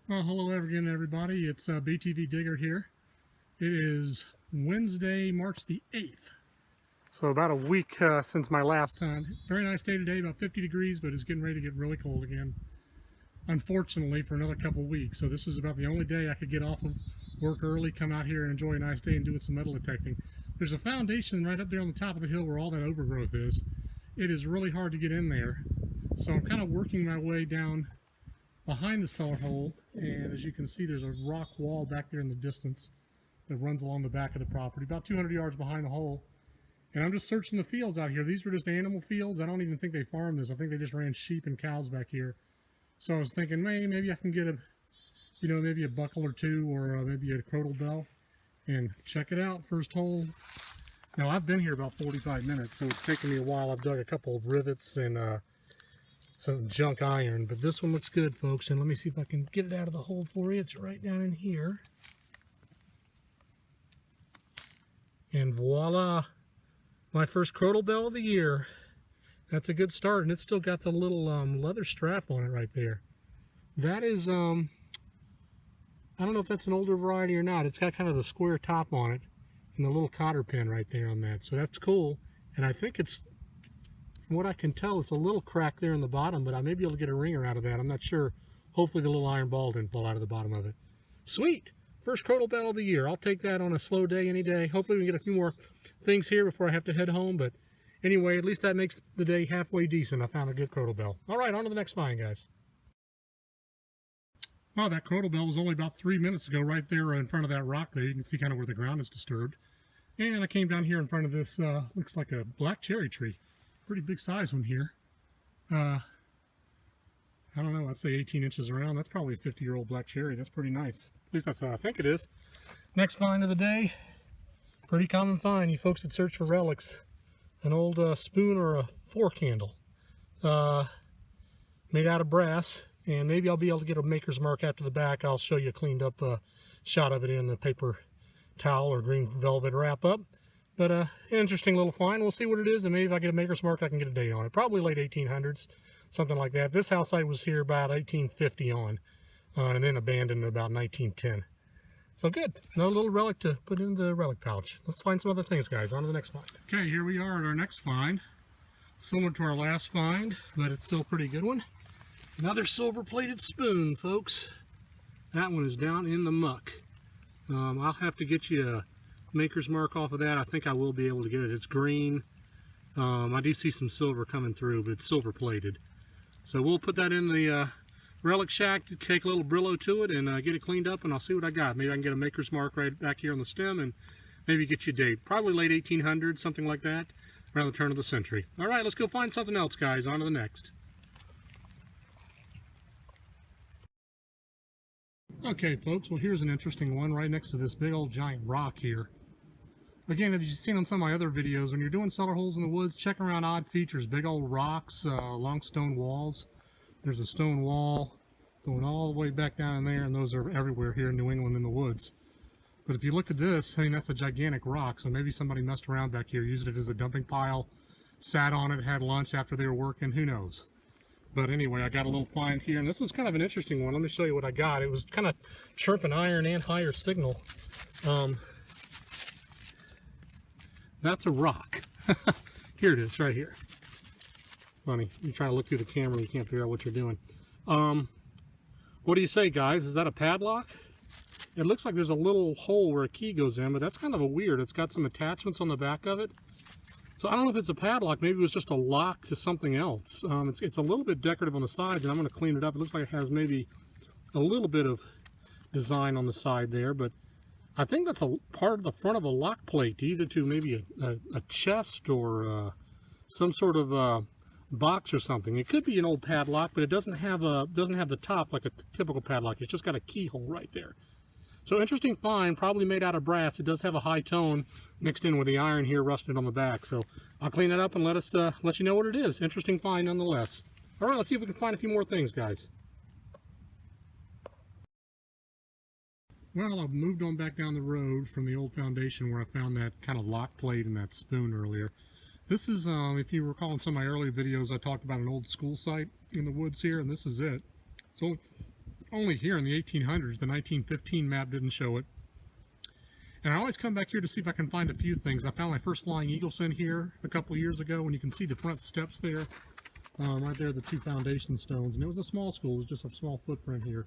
Well, hello again, everybody. It's BTV Digger here. It is Wednesday, March the 8th. So about a week since my last time. Very nice day today, about 50 degrees, but it's getting ready to get really cold again, unfortunately, for another couple weeks. So this is about the only day I could get off of work early, come out here and enjoy a nice day and do some metal detecting. There's a foundation right up there on the top of the hill where all that overgrowth is. It is really hard to get in there. So I'm kind of working my way down behind the cellar hole, and as you can see, there's a rock wall back there in the distance that runs along the back of the property, about 200 yards behind the hole. And I'm just searching the fields out here. These were just animal fields. I don't even think they farmed this. I think they just ran sheep and cows back here. So I was thinking, maybe I can get maybe a buckle or two, or maybe a crotal bell, and check it out. First hole. Now I've been here about 45 minutes, so it's taken me a while. I've dug a couple of rivets and some junk iron, but this one looks good, folks. And let me see if I can get it out of the hole for you. It's right down in here. And voila, my first crotal bell of the year. That's a good start, and it's still got the little leather strap on it right there. That is, I don't know if that's an older variety or not. It's got kind of the square top on it and the little cotter pin right there on that. So that's cool, and I think it's, from what I can tell, it's a little crack there in the bottom, but I may be able to get a ringer out of that. I'm not sure. Hopefully the little iron ball didn't fall out of the bottom of it. Sweet! First crotal bell of the year. I'll take that on a slow day any day. Hopefully we can get a few more things here before I have to head home, but anyway, at least that makes the day halfway decent. I found a good crotal bell. All right, on to the next find, guys. Well, that crotal bell was only about 3 minutes ago right there in front of that rock there. You can see kind of where the ground is disturbed. And I came down here in front of this, looks like a black cherry tree. Pretty big size one here. I don't know, I'd say 18 inches around. That's probably a 50-year-old black cherry. That's pretty nice. At least that's how I think it is. Next find of the day. Pretty common find, you folks that search for relics. An old spoon or a fork handle. Made out of brass. And maybe I'll be able to get a maker's mark after the back. I'll show you a cleaned up shot of it in the paper towel or green velvet wrap up. But interesting little find. We'll see what it is, and maybe if I get a maker's mark, I can get a date on it. Probably late 1800s, something like that. This house site was here about 1850 on, and then abandoned about 1910. So good. Another little relic to put in the relic pouch. Let's find some other things, guys. On to the next find. Okay, here we are at our next find. Similar to our last find, but it's still a pretty good one. Another silver-plated spoon, folks. That one is down in the muck. I'll have to get you a maker's mark off of that. I think I will be able to get it. It's green. I do see some silver coming through, but it's silver plated. So we'll put that in the relic shack, take a little Brillo to it, and get it cleaned up, and I'll see what I got. Maybe I can get a maker's mark right back here on the stem, and maybe get you a date. Probably late 1800s, something like that, around the turn of the century. All right, let's go find something else, guys. On to the next. Okay, folks, well, here's an interesting one right next to this big old giant rock here. Again, as you've seen on some of my other videos, when you're doing cellar holes in the woods, checking around odd features, big old rocks, long stone walls. There's a stone wall going all the way back down in there, and those are everywhere here in New England in the woods. But if you look at this, I mean, that's a gigantic rock, so maybe somebody messed around back here, used it as a dumping pile, sat on it, had lunch after they were working, who knows. But anyway, I got a little find here, and this was kind of an interesting one. Let me show you what I got. It was kind of chirping iron and higher signal. That's a rock. Here it is, right here. Funny, you try to look through the camera, you can't figure out what you're doing. What do you say, guys? Is that a padlock? It looks like there's a little hole where a key goes in, but that's kind of a weird. It's got some attachments on the back of it. So I don't know if it's a padlock. Maybe it was just a lock to something else. It's a little bit decorative on the sides, and I'm going to clean it up. It looks like it has maybe a little bit of design on the side there, but I think that's a part of the front of a lock plate, either to maybe a chest or some sort of box or something. It could be an old padlock, but it doesn't have the top like a typical padlock. It's just got a keyhole right there. So interesting find, probably made out of brass. It does have a high tone mixed in with the iron here rusted on the back. So I'll clean that up and let you know what it is. Interesting find nonetheless. All right, let's see if we can find a few more things, guys. Well, I've moved on back down the road from the old foundation where I found that kind of lock plate and that spoon earlier. This is, if you recall in some of my earlier videos, I talked about an old school site in the woods here, and this is it. It's only here in the 1800s. The 1915 map didn't show it. And I always come back here to see if I can find a few things. I found my first flying eagle in here a couple of years ago, and you can see the front steps there. Right there, the 2 foundation stones. And it was a small school, it was just a small footprint here.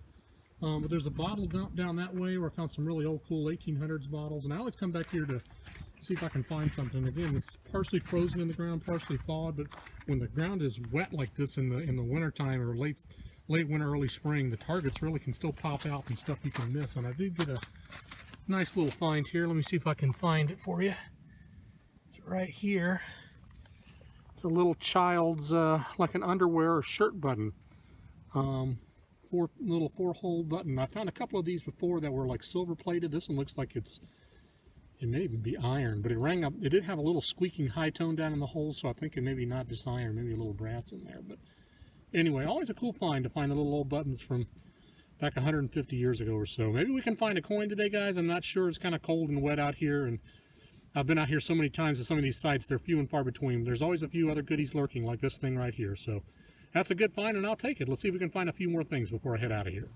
But there's a bottle dump down that way where I found some really old, cool 1800s bottles. And I always come back here to see if I can find something. Again, it's partially frozen in the ground, partially thawed, but when the ground is wet like this in the wintertime or late winter, early spring, the targets really can still pop out and stuff you can miss. And I did get a nice little find here. Let me see if I can find it for you. It's right here. It's a little child's, like an underwear or shirt button. Little 4-hole button. I found a couple of these before that were like silver plated. This one looks like it may even be iron, but it rang up. It did have a little squeaking high tone down in the hole, so I think it may be not just iron, maybe a little brass in there. But anyway, always a cool find to find the little old buttons from back 150 years ago or so. Maybe we can find a coin today, guys. I'm not sure. It's kind of cold and wet out here, and I've been out here so many times at some of these sites. They're few and far between. There's always a few other goodies lurking, like this thing right here. So that's a good find, and I'll take it. Let's see if we can find a few more things before I head out of here.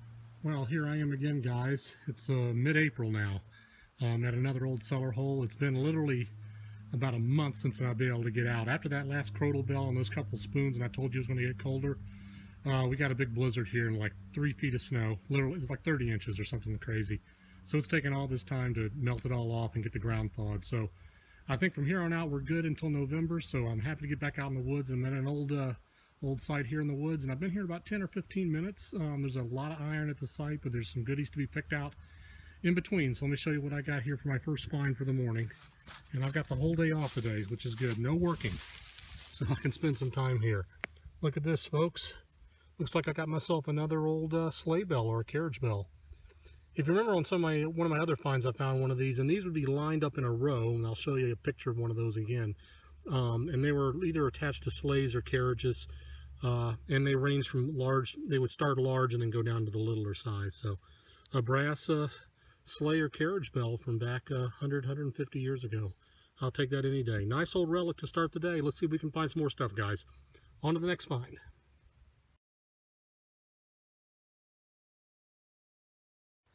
Well, here I am again, guys. It's mid-April now. At another old cellar hole. It's been literally about a month since I've been able to get out. After that last crottal bell and those couple spoons, and I told you it was going to get colder, we got a big blizzard here and like 3 feet of snow. Literally, it's like 30 inches or something crazy. So it's taken all this time to melt it all off and get the ground thawed. So I think from here on out we're good until November. So I'm happy to get back out in the woods. I'm at an old site here in the woods, and I've been here about 10 or 15 minutes. There's a lot of iron at the site, but there's some goodies to be picked out in between. So let me show you what I got here for my first find for the morning. And I've got the whole day off today, which is good. No working, so I can spend some time here. Look at this, folks. Looks like I got myself another old sleigh bell or a carriage bell. If you remember on one of my other finds, I found one of these, and these would be lined up in a row, and I'll show you a picture of one of those again. And they were either attached to sleighs or carriages, and they ranged from large. They would start large and then go down to the littler size. So a brass sleigh or carriage bell from back 150 years ago. I'll take that any day. Nice old relic to start the day. Let's see if we can find some more stuff, guys. On to the next find.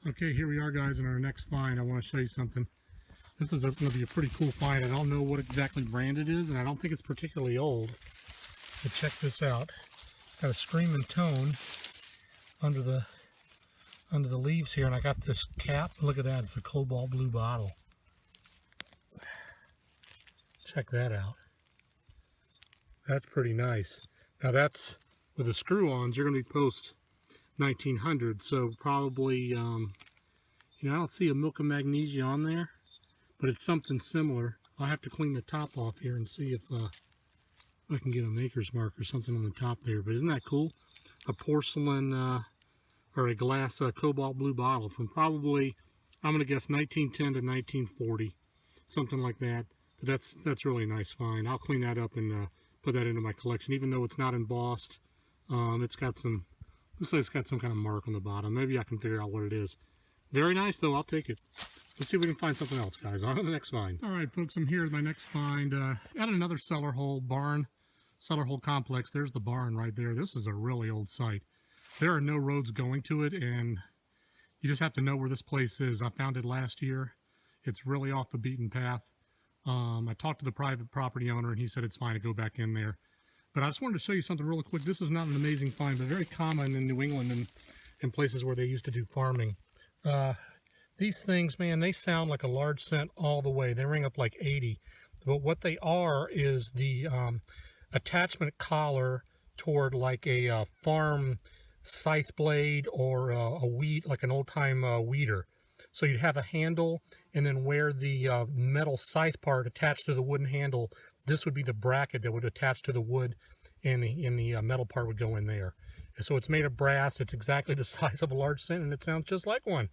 Okay, here we are, guys, in our next find. I want to show you something. This is going to be a pretty cool find. I don't know what exactly brand it is, and I don't think it's particularly old. But check this out. Got a screaming tone under the leaves here, and I got this cap. Look at that. It's a cobalt blue bottle. Check that out. That's pretty nice. Now that's with the screw-ons. You're going to be post 1900, so probably, you know, I don't see a milk of magnesia on there, but it's something similar. I'll have to clean the top off here and see if I can get a maker's mark or something on the top there. But isn't that cool? A porcelain or a glass cobalt blue bottle from probably, I'm going to guess 1910 to 1940, something like that. But that's really a nice find. I'll clean that up and put that into my collection, even though it's not embossed. It's got some, looks like it's got some kind of mark on the bottom. Maybe I can figure out what it is. Very nice, though. I'll take it. Let's see if we can find something else, guys. On to the next find. All right, folks, I'm here with my next find at another cellar hole, barn, cellar hole complex. There's the barn right there. This is a really old site. There are no roads going to it, and you just have to know where this place is. I found it last year. It's really off the beaten path. I talked to the private property owner, and he said it's fine to go back in there. But I just wanted to show you something really quick. This is not an amazing find, but very common in New England and in places where they used to do farming. These things, man, they sound like a large cent all the way. They ring up like 80. But what they are is the attachment collar toward like a farm scythe blade or a weed, like an old-time weeder. So you'd have a handle, and then where the metal scythe part attached to the wooden handle, this would be the bracket that would attach to the wood, and the metal part would go in there. So it's made of brass. It's exactly the size of a large cent, and it sounds just like one.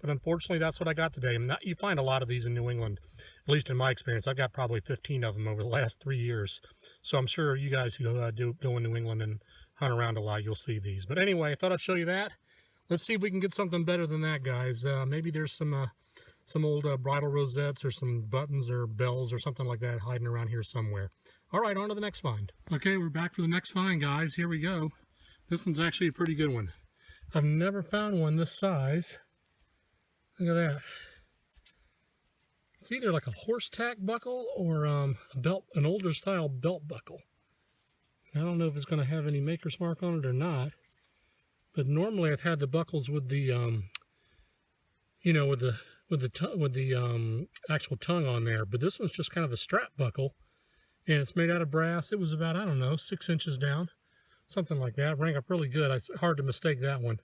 But unfortunately, that's what I got today. And you find a lot of these in New England, at least in my experience. I've got probably 15 of them over the last 3 years. So I'm sure you guys who do go in New England and hunt around a lot, you'll see these. But anyway, I thought I'd show you that. Let's see if we can get something better than that, guys. Maybe there's some old bridle rosettes or some buttons or bells or something like that hiding around here somewhere. All right, on to the next find. Okay, we're back for the next find, guys. Here we go. This one's actually a pretty good one. I've never found one this size. Look at that. It's either like a horse tack buckle or a belt, an older style belt buckle. I don't know if it's going to have any maker's mark on it or not. But normally I've had the buckles with the, you know, with the actual tongue on there. But this one's just kind of a strap buckle, and it's made out of brass. It was about, I don't know, 6 inches down, something like that. Rang up really good. It's hard to mistake that one.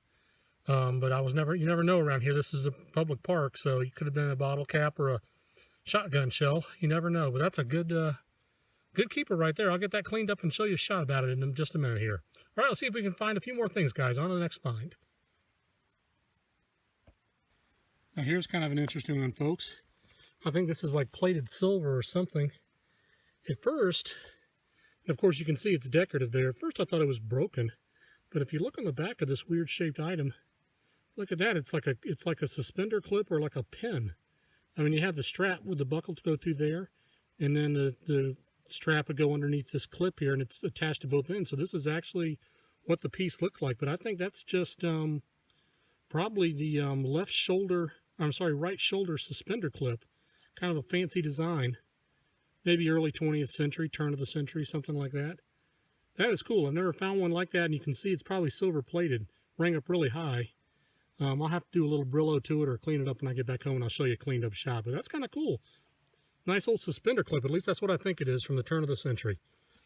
But you never know around here. This is a public park, so it could have been a bottle cap or a shotgun shell. You never know. But that's a good keeper right there. I'll get that cleaned up and show you a shot about it in just a minute here. All right, let's see if we can find a few more things, guys. On to the next find. Now here's kind of an interesting one, folks. I think this is like plated silver or something. At first, and of course you can see it's decorative there. At first I thought it was broken, but if you look on the back of this weird shaped item, look at that. It's like a suspender clip or like a pin. I mean, you have the strap with the buckle to go through there, and then the strap would go underneath this clip here, and it's attached to both ends. So this is actually what the piece looked like. But I think that's just probably the right shoulder suspender clip. Kind of a fancy design. Maybe early 20th century, turn of the century, something like that. That is cool. I've never found one like that, and you can see it's probably silver plated. Rang up really high. I'll have to do a little Brillo to it or clean it up when I get back home, and I'll show you a cleaned up shot. But that's kind of cool. Nice old suspender clip. At least that's what I think it is from the turn of the century.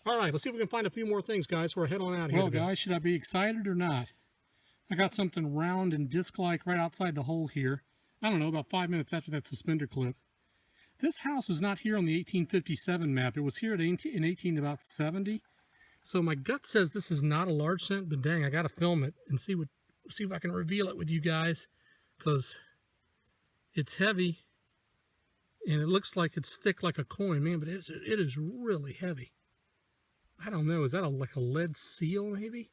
All right, let's see if we can find a few more things, guys, before I head on out of here. Well, guys, should I be excited or not? I got something round and disc-like right outside the hole here. I don't know, about 5 minutes after that suspender clip. This house was not here on the 1857 map. It was here in 1870. So my gut says this is not a large cent, but dang, I got to film it and see if I can reveal it with you guys, because it's heavy and it looks like it's thick like a coin, man. But it is really heavy. I don't know. Is that like a lead seal, maybe?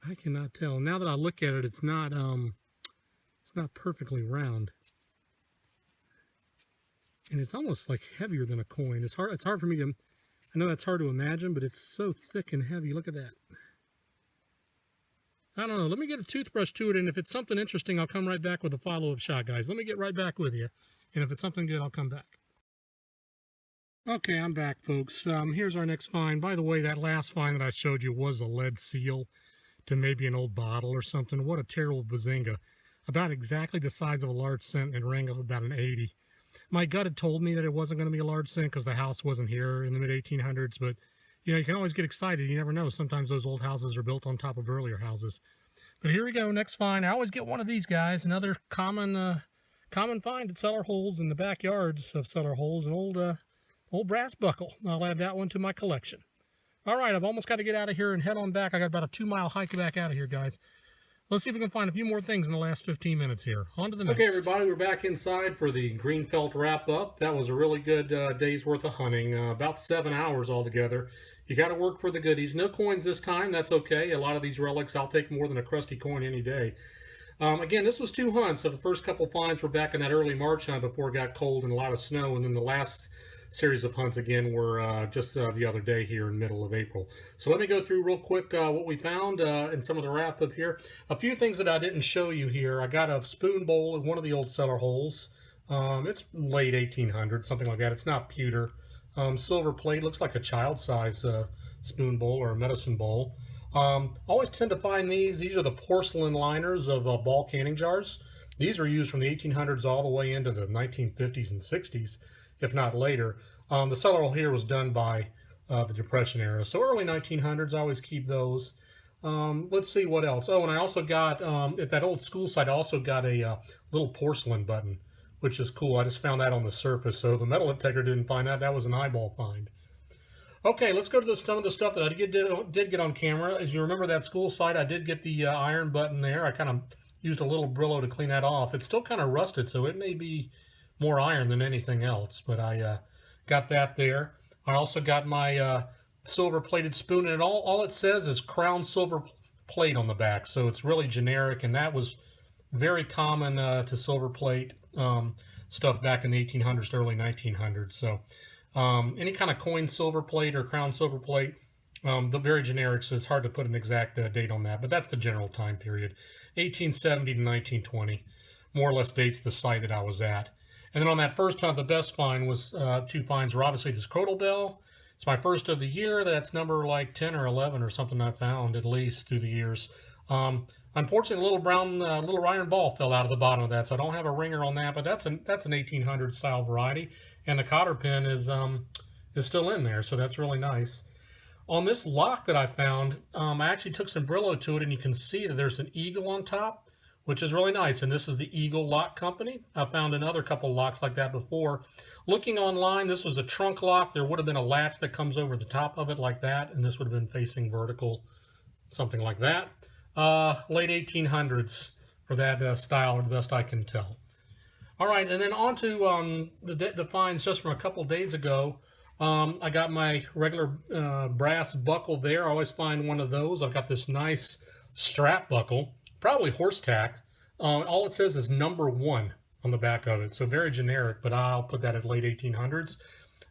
I cannot tell. Now that I look at it, it's not perfectly round. And it's almost like heavier than a coin. It's hard for me to, I know that's hard to imagine, but it's so thick and heavy. Look at that. I don't know. Let me get a toothbrush to it, and if it's something interesting, I'll come right back with a follow-up shot, guys. Let me get right back with you, and if it's something good, I'll come back. Okay, I'm back, folks. Here's our next find. By the way, that last find that I showed you was a lead seal to maybe an old bottle or something. What a terrible bazinga. About exactly the size of a large cent and rang up about an 80. My gut had told me that it wasn't going to be a large cent because the house wasn't here in the mid-1800s, but you know, you can always get excited. You never know. Sometimes those old houses are built on top of earlier houses. But here we go, next find. I always get one of these guys. Another common find at cellar holes in the backyards of cellar holes. An old brass buckle. I'll add that one to my collection. All right, I've almost got to get out of here and head on back. I got about a 2-mile hike back out of here, guys. Let's see if we can find a few more things in the last 15 minutes here. On to the next. Okay, everybody, we're back inside for the green felt wrap-up. That was a really good day's worth of hunting, about 7 hours altogether. You got to work for the goodies. No coins this time. That's okay. A lot of these relics, I'll take more than a crusty coin any day. Again, this was 2 hunts. So the first couple finds were back in that early March hunt before it got cold and a lot of snow. And then the last series of hunts, again, were just the other day here in the middle of April. So let me go through real quick what we found in some of the wrap-up here. A few things that I didn't show you here. I got a spoon bowl in one of the old cellar holes. It's late 1800s, something like that. It's not pewter. Silver plate, looks like a child-size spoon bowl or a medicine bowl. Always tend to find these. These are the porcelain liners of ball canning jars. These were used from the 1800s all the way into the 1950s and 60s, if not later. The cellar hole here was done by the Depression era. So early 1900s, I always keep those. Let's see what else. Oh, and I also got, at that old school site, I also got a little porcelain button, which is cool. I just found that on the surface. So the metal detector didn't find that. That was an eyeball find. Okay, let's go to some of the stuff that I did get on camera. As you remember that school site, I did get the iron button there. I kind of used a little Brillo to clean that off. It's still kind of rusted, so it may be more iron than anything else, but I got that there. I also got my silver plated spoon, and all it says is crown silver plate on the back, so it's really generic, and that was very common to silver plate stuff back in the 1800s to early 1900s. So any kind of coin silver plate or crown silver plate, The very generic, so it's hard to put an exact date on that, but that's the general time period, 1870 to 1920, more or less dates the site that I was at. And then on that first hunt, the best find was two finds were obviously this Crotal Bell. It's my first of the year. That's number like 10 or 11 or something I found at least through the years. Unfortunately, a little brown, little iron ball fell out of the bottom of that, so I don't have a ringer on that. But that's an 1800 style variety, and the cotter pin is still in there, so that's really nice. On this lock that I found, I actually took some Brillo to it, and you can see that there's an eagle on top, which is really nice. And this is the Eagle Lock Company. I found another couple locks like that before. Looking online, this was a trunk lock. There would have been a latch that comes over the top of it like that, and this would have been facing vertical, something like that. Late 1800s for that style, or the best I can tell. All right, and then on to the finds just from a couple days ago. I got my regular brass buckle there. I always find one of those. I've got this nice strap buckle, probably horse tack. All it says is number 1 on the back of it, so very generic, but I'll put that at late 1800s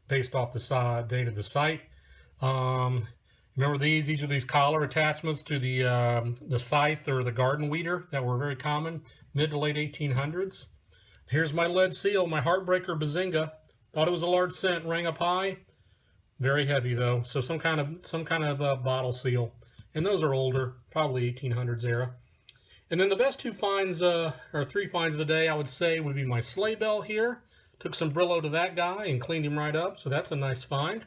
based off the date of the site. Remember these? These are these collar attachments to the scythe or the garden weeder that were very common mid to late 1800s. Here's my lead seal, my Heartbreaker Bazinga. Thought it was a large cent, rang up high. Very heavy though, so some kind of bottle seal. And those are older, probably 1800s era. And then the best two finds, or three finds of the day, I would say would be my sleigh bell here. Took some Brillo to that guy and cleaned him right up, so that's a nice find.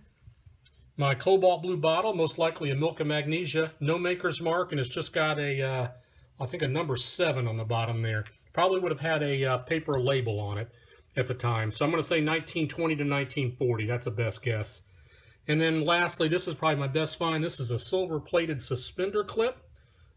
My cobalt blue bottle, most likely a Milk of Magnesia, no maker's mark, and it's just got a, I think a number 7 on the bottom there. Probably would have had a paper label on it at the time. So I'm going to say 1920 to 1940. That's a best guess. And then lastly, this is probably my best find. This is a silver-plated suspender clip.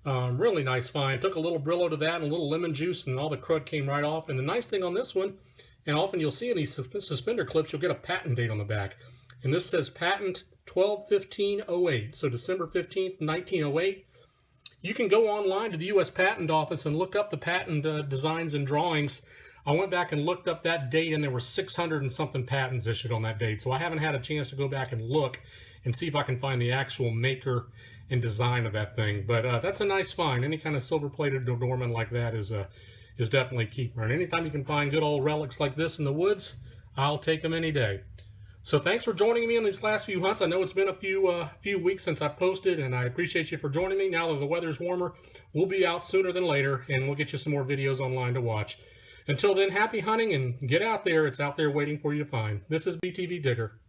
Really nice find. Took a little Brillo to that and a little lemon juice, and all the crud came right off. And the nice thing on this one, and often you'll see in these suspender clips, you'll get a patent date on the back. And this says patent 12/15/08, so December 15th, 1908. You can go online to the U.S. Patent Office and look up the patent designs and drawings. I went back and looked up that date, and there were 600 and something patents issued on that date. So I haven't had a chance to go back and look and see if I can find the actual maker and design of that thing. But that's a nice find. Any kind of silver-plated adornment like that is definitely a keeper. And anytime you can find good old relics like this in the woods, I'll take them any day. So thanks for joining me on these last few hunts. I know it's been a few weeks since I posted, and I appreciate you for joining me. Now that the weather's warmer, we'll be out sooner than later, and we'll get you some more videos online to watch. Until then, happy hunting, and get out there. It's out there waiting for you to find. This is BTV Digger.